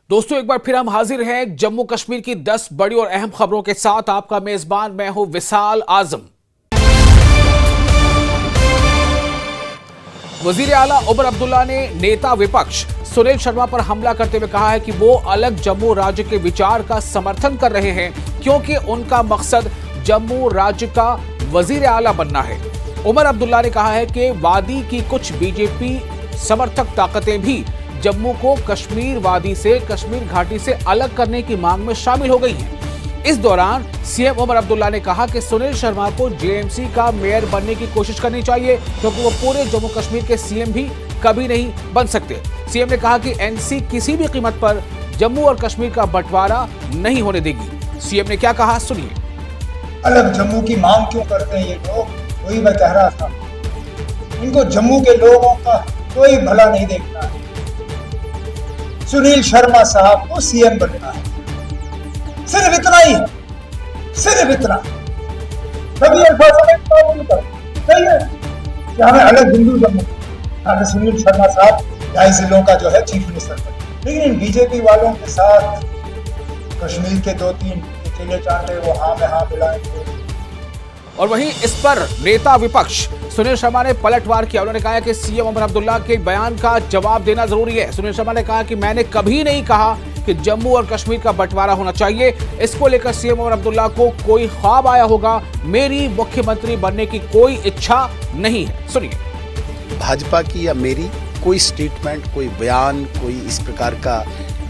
दोस्तों एक बार फिर हम हाजिर हैं जम्मू कश्मीर की 10 बड़ी और अहम खबरों के साथ। आपका मेजबान मैं हूं विशाल आजम। वजीर आला उमर अब्दुल्ला ने नेता विपक्ष सुनील शर्मा पर हमला करते हुए कहा है कि वो अलग जम्मू राज्य के विचार का समर्थन कर रहे हैं क्योंकि उनका मकसद जम्मू राज्य का वजीर आला बनना है। उमर अब्दुल्ला ने कहा है कि वादी की कुछ बीजेपी समर्थक ताकतें भी जम्मू को कश्मीर वादी से कश्मीर घाटी से अलग करने की मांग में शामिल हो गई हैं। इस दौरान सीएम उमर अब्दुल्ला ने कहा कि सुनील शर्मा को जेएमसी का मेयर बनने की कोशिश करनी चाहिए क्योंकि वो पूरे जम्मू कश्मीर के सीएम भी कभी नहीं बन सकते। सीएम ने कहा कि एनसी किसी भी कीमत पर जम्मू और कश्मीर का बंटवारा नहीं होने देगी। सीएम ने क्या कहा सुनिए। अलग जम्मू की मांग क्यों करते हैं ये लोग, वही मैं कह रहा था। इनको जम्मू के लोगों का कोई भला नहीं देखना है। सुनील शर्मा साहब को सीएम बनना है, सिर्फ इतना ही है, सिर्फ इतना। कभी सही है कि हमें अलग हिंदू जम्मू, सुनील शर्मा साहब 2.5 जिलों का जो है चीफ मिनिस्टर बने। लेकिन इन बीजेपी वालों के साथ कश्मीर के 2-3 केले चाटे वो हाँ में हाँ मिलाएंगे। और वहीं इस पर नेता विपक्ष सुनील शर्मा ने पलटवार किया। उन्होंने कहा कि सीएम उमर अब्दुल्ला के बयान का जवाब देना जरूरी है। सुनील शर्मा ने कहा कि मैंने कभी नहीं कहा कि जम्मू और कश्मीर का बंटवारा होना चाहिए। इसको लेकर सीएम उमर अब्दुल्ला को कोई ख्वाब आया होगा, मेरी मुख्यमंत्री बनने की कोई इच्छा नहीं है। सुनिए। भाजपा की या मेरी कोई स्टेटमेंट, कोई बयान, कोई इस प्रकार का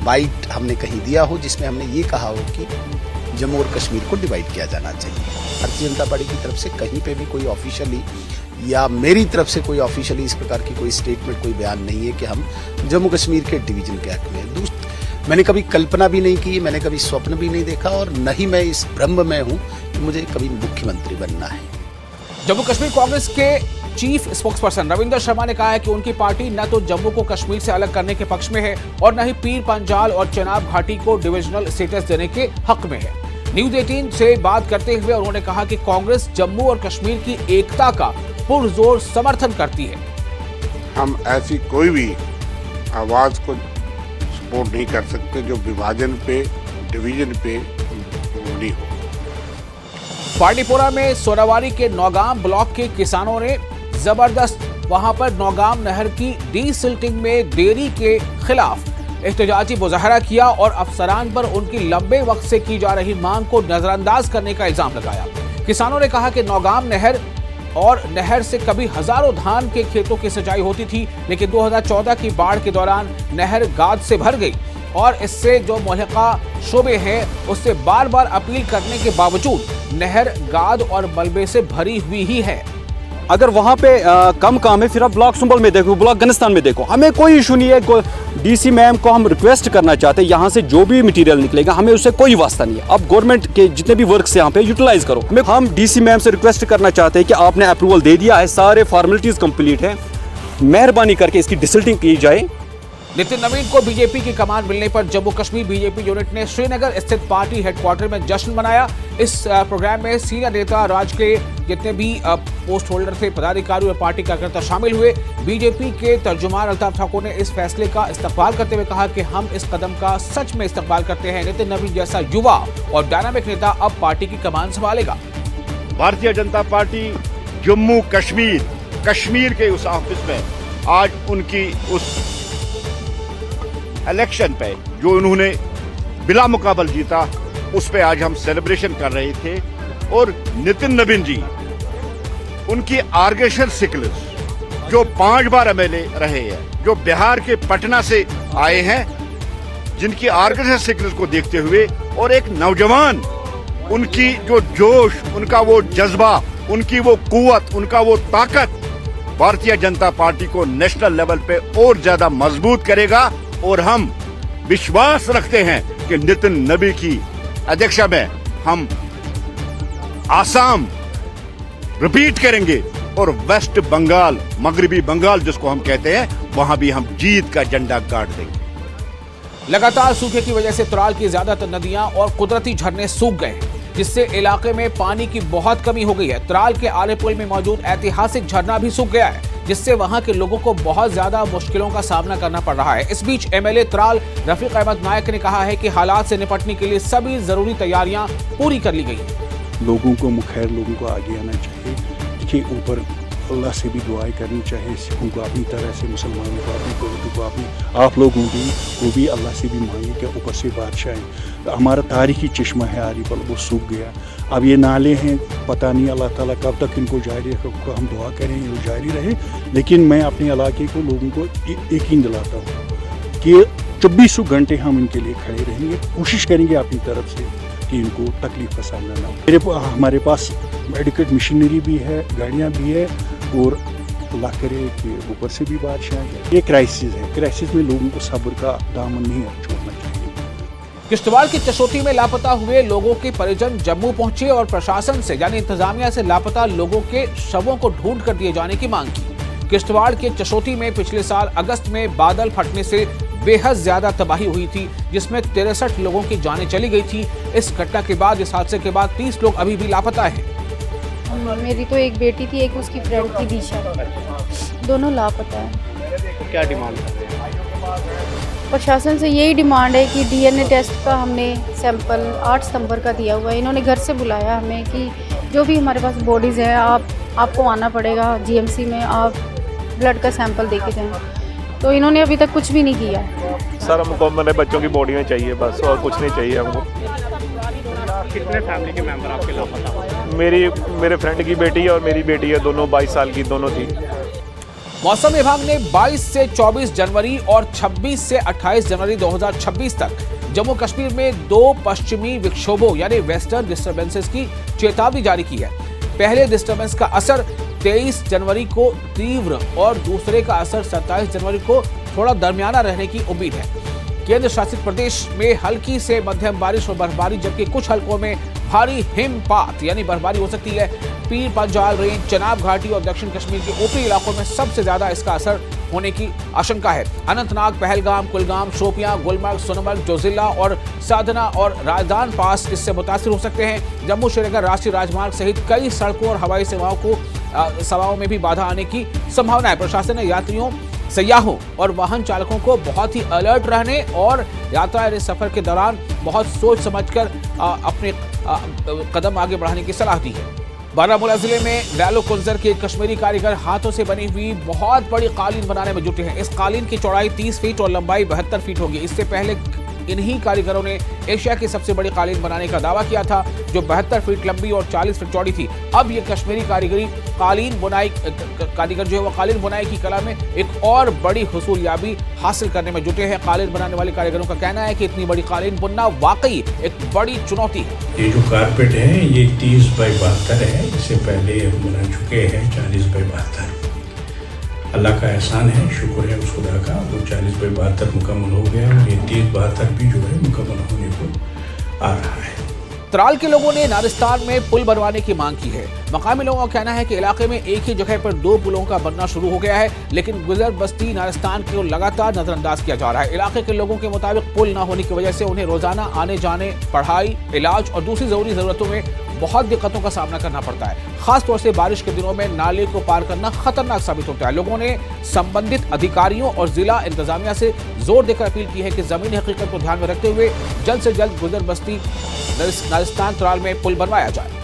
बाइट हमने कहीं दिया हो जिसमें हमने ये कहा हो कि जम्मू और कश्मीर को डिवाइड किया जाना चाहिए। भारतीय जनता पार्टी की तरफ से कहीं पे भी कोई ऑफिशियली या मेरी तरफ से कोई ऑफिशियली इस प्रकार की कोई स्टेटमेंट, कोई बयान नहीं है कि हम जम्मू कश्मीर के डिवीजन के हक में। मैंने कभी कल्पना भी नहीं की, मैंने कभी स्वप्न भी नहीं देखा और न ही मैं इस भ्रम में हूं कि मुझे कभी मुख्यमंत्री बनना है। जम्मू कश्मीर कांग्रेस के चीफ स्पोक्सपर्सन रविंदर शर्मा ने कहा है कि उनकी पार्टी न तो जम्मू को कश्मीर से अलग करने के पक्ष में है और न ही पीर पंजाल और चेनाब घाटी को डिविजनल स्टेटस देने के हक में है। न्यूज 18 से बात करते हुए उन्होंने कहा कि कांग्रेस जम्मू और कश्मीर की एकता का पुरजोर समर्थन करती है। हम ऐसी कोई भी आवाज को सपोर्ट नहीं कर सकते जो विभाजन पे, डिवीजन पे मबनी हो। पांडीपोरा में सोनावारी के नौगाम ब्लॉक के किसानों ने जबरदस्त वहां पर नौगाम नहर की डीसिल्टिंग में देरी के खिलाफ एहतजाजी मुजाहरा किया और अफसरान पर उनकी लंबे वक्त से की जा रही मांग को नजरअंदाज करने का इल्जाम लगाया। किसानों ने कहा कि नौगाम नहर और नहर से कभी हजारों धान के खेतों की सिंचाई होती थी, लेकिन 2014 की बाढ़ के दौरान नहर गाद से भर गई और इससे जो मुल्हिका शोबे हैं उससे बार बार अपील करने के बावजूद नहर गाद और मलबे से भरी हुई ही है। अगर वहाँ पे कम काम है फिर आप ब्लॉक सुंबल में देखो, ब्लॉक गनस्तान में देखो, हमें कोई इशू नहीं है। डीसी मैम को हम रिक्वेस्ट करना चाहते हैं यहाँ से जो भी मटेरियल निकलेगा हमें उससे कोई वास्ता नहीं है। अब गवर्नमेंट के जितने भी वर्क्स यहाँ पे यूटिलाइज करो। हम डीसी मैम से रिक्वेस्ट करना चाहते हैं कि आपने अप्रूवल दे दिया है, सारे फॉर्मेलिटीज कंप्लीट है, मेहरबानी करके इसकी डिसल्टिंग की जाए। नितिन नवीन को बीजेपी की कमान मिलने पर जम्मू कश्मीर बीजेपी यूनिट ने श्रीनगर स्थित पार्टी हेडक्वार्टर में जश्न मनाया। इस प्रोग्राम में सीनियर नेता राज्य के जितने भी पोस्ट होल्डर थे, पदाधिकारी और पार्टी कार्यकर्ता शामिल हुए। बीजेपी के तर्जुमान अल्ताफ ठाकुर ने इस फैसले का इस्तकबाल करते हुए कहा कि हम इस कदम का सच में इस्तकबाल करते हैं। नितिन नवीन जैसा युवा और डायनामिक नेता अब पार्टी की कमान संभालेगा। भारतीय जनता पार्टी जम्मू कश्मीर के उस ऑफिस में आज उनकी उस इलेक्शन पे जो उन्होंने बिला मुकाबल जीता, उस पे आज हम सेलिब्रेशन कर रहे थे। और नितिन नवीन जी, उनकी आर्गेशन सिकल्स जो 5 बार एमएलए रहे हैं, जो बिहार के पटना से आए हैं, जिनकी आर्गेशन सिकल्स को देखते हुए और एक नौजवान, उनकी जो जोश, उनका वो जज्बा, उनकी वो कुव्वत, उनका वो ताकत भारतीय जनता पार्टी को नेशनल लेवल पे और ज्यादा मजबूत करेगा। और हम विश्वास रखते हैं कि नितिन नबी की अध्यक्षता में हम आसाम रिपीट करेंगे और वेस्ट बंगाल, मगरबी बंगाल जिसको हम कहते हैं, वहां भी हम जीत का झंडा गाड़ देंगे। लगातार सूखे की वजह से त्राल की ज्यादातर नदियां और कुदरती झरने सूख गए हैं, जिससे इलाके में पानी की बहुत कमी हो गई है। त्राल के आले पुल में मौजूद ऐतिहासिक झरना भी सूख गया है, जिससे वहां के लोगों को बहुत ज्यादा मुश्किलों का सामना करना पड़ रहा है। इस बीच एमएलए त्राल रफीक अहमद नायक ने कहा है कि हालात से निपटने के लिए सभी जरूरी तैयारियां पूरी कर ली गई। लोगों को मुखैर लोगों को आगे आना चाहिए। देखिए, ऊपर अल्लाह से भी दुआएं करनी चाहिए, सिखों को अपनी तरह से, मुसलमानों को अपनी, उर्दू को अपनी, आप लोगों की वो भी अल्लाह से भी मांगे कि ऊपर से बादशाह है। हमारा तारीखी चश्मा है आरिपल, वो सूख गया। अब ये नाले हैं, पता नहीं अल्लाह ताला कब तक इनको जारी रखे, हम दुआ करें ये जारी रहे। लेकिन मैं अपने इलाके को लोगों को यकीन दिलाता हूँ कि 24 घंटे हम इनके लिए खड़े रहेंगे, कोशिश करेंगे अपनी तरफ से कि इनको तकलीफ का सामना ना हो। हमारे पास मेडिकल मशीनरी भी है, गाड़ियाँ भी है, और अल्लाह करे कि ऊपर से भी बादशाह है। ये क्राइसिस है, क्राइसिस में लोगों को सब्र का दामन नहीं छोड़ना चाहिए। किश्तवाड़ की चशोटी में लापता हुए लोगों के परिजन जम्मू पहुंचे और प्रशासन से यानी इंतजामिया से लापता लोगों के शवों को ढूंढ कर दिए जाने की मांग की। किश्तवाड़ के चशोटी में पिछले साल अगस्त में बादल फटने से बेहद ज्यादा तबाही हुई थी, जिसमें 63 लोगों की जानें चली गई थी। इस घटना के बाद, इस हादसे के बाद 30 लोग अभी भी लापता हैं। मेरी तो एक बेटी थी, एक उसकी फ्रेंड थी दिशा, दोनों लापता है। क्या डिमांड कर रहे हैं? प्रशासन से यही डिमांड है कि डीएनए टेस्ट का हमने सैंपल 8 सितंबर का दिया हुआ है। इन्होंने घर से बुलाया हमें कि जो भी हमारे पास बॉडीज़ हैं आपको आना पड़ेगा जीएमसी में, आप ब्लड का सैंपल दे के जाएँ। तो इन्होंने अभी तक कुछ भी नहीं किया। सर, हमको मेरे बच्चों की बॉडियाँ चाहिए बस, और कुछ नहीं चाहिए हमको। कितने फैमिली के मेंबर आपके लापता? मेरे फ्रेंड की बेटी है और मेरी बेटी है, दोनों 22 साल की दोनों थी। मौसम विभाग ने 22 से 24 जनवरी और 26 से 28 जनवरी 2026 तक जम्मू कश्मीर में 2 पश्चिमी विक्षोभों यानी वेस्टर्न डिस्टर्बेंसेस की चेतावनी जारी की है। पहले डिस्टर्बेंस का असर 23 जनवरी को तीव्र और दूसरे का असर 27 जनवरी को थोड़ा दरमियाना रहने की उम्मीद है। केंद्र शासित प्रदेश में हल्की से मध्यम बारिश और बर्फबारी, जबकि कुछ हलकों में भारी हिमपात यानी बर्फबारी हो सकती है। पीर पंजाल रेंज, चनाब घाटी और दक्षिण कश्मीर के ऊपरी इलाकों में सबसे ज्यादा इसका असर होने की आशंका है। अनंतनाग, पहलगाम, कुलगाम, शोपियां, गुलमर्ग, सोनमर्ग, जोजिला और साधना और राजदान पास इससे मुतासिर हो सकते हैं। जम्मू श्रीनगर राष्ट्रीय राजमार्ग सहित कई सड़कों और हवाई सेवाओं में भी बाधा आने की संभावना है। प्रशासन ने यात्रियों, सयाहों और वाहन चालकों को बहुत ही अलर्ट रहने और यातायात सफर के दौरान बहुत सोच समझकर अपने कदम आगे बढ़ाने की सलाह दी है। बारामूला जिले में लैलो कुंजर के कश्मीरी कारीगर हाथों से बनी हुई बहुत बड़ी कालीन बनाने में जुटे हैं। इस कालीन की चौड़ाई 30 फीट और लंबाई 72 फीट होगी। इससे पहले इन्हीं कारीगरों ने एशिया की सबसे बड़ी कालीन बनाने का दावा किया था, जो 72 फीट लंबी और 40 फीट चौड़ी थी। अब ये कश्मीरी कारीगर जो है वो कालीन बुनाई की कला में एक और बड़ी हुसूलियाबी हासिल करने में जुटे हैं। कालीन बनाने वाले कारीगरों का कहना है कि इतनी बड़ी कालीन बुनना वाकई एक बड़ी चुनौती है। ये जो कारपेट है ये 30 बाई 72 है। इससे पहले हम बना चुके हैं 40 बाई 72। अल्लाह का एहसान है, शुक्र है उस खुदा का, वो 40 बाई 72 मुकम्मल हो गया और ये 30 72 भी जो है मुकम्मल होने को आ रहा है। त्राल के लोगों ने नारिस्तान में पुल बनवाने की मांग की है। मकामी लोगों का कहना है कि इलाके में एक ही जगह पर 2 पुलों का बनना शुरू हो गया है, लेकिन गुजर बस्ती नारिस्तान को लगातार नजरअंदाज किया जा रहा है। इलाके के लोगों के मुताबिक पुल न होने की वजह से उन्हें रोजाना आने जाने, पढ़ाई, इलाज और दूसरी जरूरी जरूरतों में बहुत दिक्कतों का सामना करना पड़ता है। खासतौर से बारिश के दिनों में नाले को पार करना खतरनाक साबित होता है। लोगों ने संबंधित अधिकारियों और जिला इंतजामिया से जोर देकर अपील की है कि जमीनी हकीकत को ध्यान में रखते हुए जल्द से जल्द गुजर बस्ती नारिस्तान त्राल में पुल बनवाया जाए।